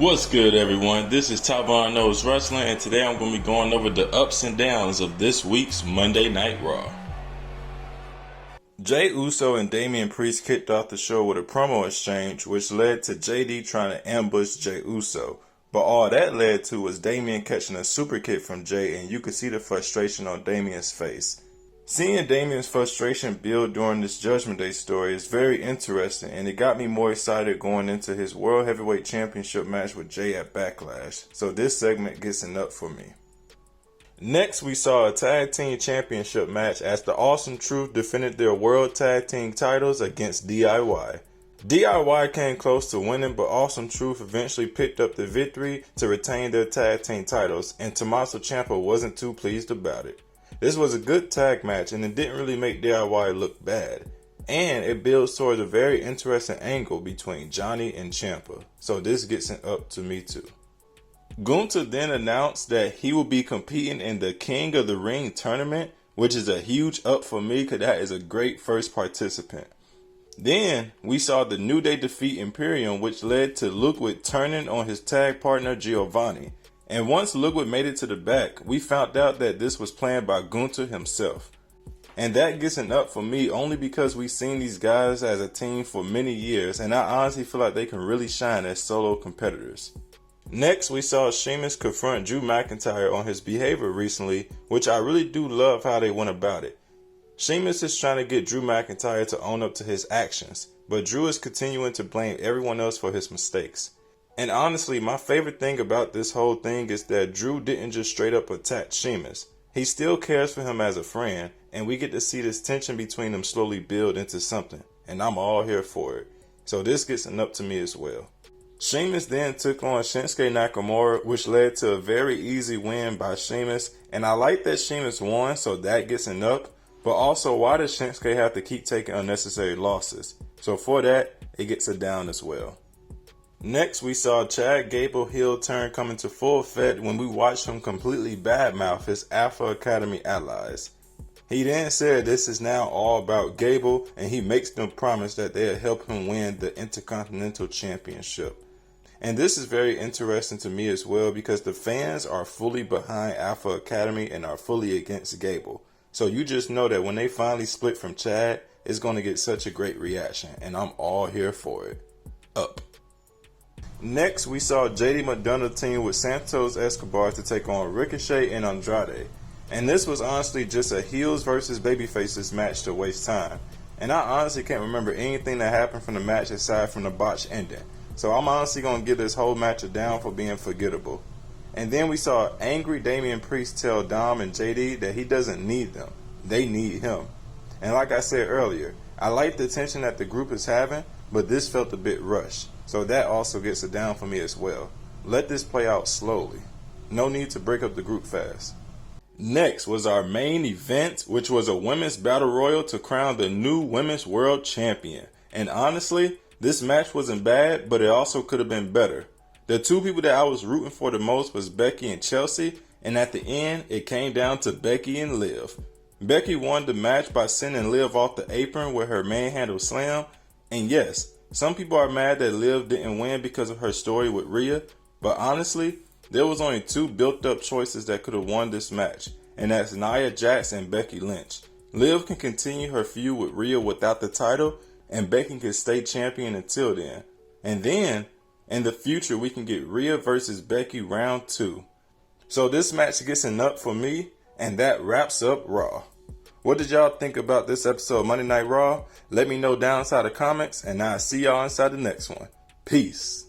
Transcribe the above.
What's good, everyone? This is Tavon Knows Wrestling, and today I'm going to be going over the ups and downs of this week's Monday Night Raw. Jey Uso and Damian Priest kicked off the show with a promo exchange, which led to JD trying to ambush Jey Uso. But all that led to was Damian catching a super kick from Jey, and you could see the frustration on Damian's face. Seeing Damian's frustration build during this Judgment Day story is very interesting, and it got me more excited going into his World Heavyweight Championship match with Jey at Backlash, so this segment gets an up for me. Next, we saw a Tag Team Championship match as the Awesome Truth defended their World Tag Team titles against DIY. DIY came close to winning, but Awesome Truth eventually picked up the victory to retain their Tag Team titles, and Tommaso Ciampa wasn't too pleased about it. This was a good tag match, and it didn't really make DIY look bad. And it builds towards a very interesting angle between Johnny and Ciampa. So this gets an up to me too. Gunther then announced that he will be competing in the King of the Ring tournament, which is a huge up for me because that is a great first participant. Then we saw the New Day defeat Imperium, which led to Ludwig turning on his tag partner Giovanni. And once Ludwig made it to the back, we found out that this was planned by Gunther himself. And that gets an up for me only because we've seen these guys as a team for many years, and I honestly feel like they can really shine as solo competitors. Next, we saw Sheamus confront Drew McIntyre on his behavior recently, which I really do love how they went about it. Sheamus is trying to get Drew McIntyre to own up to his actions, but Drew is continuing to blame everyone else for his mistakes. And honestly, my favorite thing about this whole thing is that Drew didn't just straight up attack Sheamus. He still cares for him as a friend, and we get to see this tension between them slowly build into something, and I'm all here for it. So this gets an up to me as well. Sheamus then took on Shinsuke Nakamura, which led to a very easy win by Sheamus, and I like that Sheamus won, so that gets an up. But also, why does Shinsuke have to keep taking unnecessary losses? So for that, it gets a down as well. Next, we saw Chad Gable heel turn come into full effect when we watched him completely badmouth his Alpha Academy allies. He then said this is now all about Gable, and he makes them promise that they'll help him win the Intercontinental Championship. And this is very interesting to me as well because the fans are fully behind Alpha Academy and are fully against Gable. So you just know that when they finally split from Chad, it's going to get such a great reaction, and I'm all here for it. Up. Next, we saw JD McDonough team with Santos Escobar to take on Ricochet and Andrade. And this was honestly just a heels versus babyfaces match to waste time. And I honestly can't remember anything that happened from the match aside from the botched ending. So I'm honestly going to give this whole match a down for being forgettable. And then we saw angry Damian Priest tell Dom and JD that he doesn't need them. They need him. And like I said earlier, I like the tension that the group is having, but this felt a bit rushed. So that also gets a down for me as well. Let this play out slowly. No need to break up the group fast. Next was our main event, which was a women's battle royal to crown the new women's world champion. And honestly, this match wasn't bad, but it also could have been better. The two people that I was rooting for the most was Becky and Chelsea, and at the end, it came down to Becky and Liv. Becky won the match by sending Liv off the apron with her manhandle slam, and yes, some people are mad that Liv didn't win because of her story with Rhea, but honestly, there was only two built-up choices that could have won this match, and that's Nia Jax and Becky Lynch. Liv can continue her feud with Rhea without the title, and Becky can stay champion until then. And then, in the future, we can get Rhea versus Becky round 2. So this match gets an up for me, and that wraps up Raw. What did y'all think about this episode of Monday Night Raw? Let me know down inside the comments, and I'll see y'all inside the next one. Peace.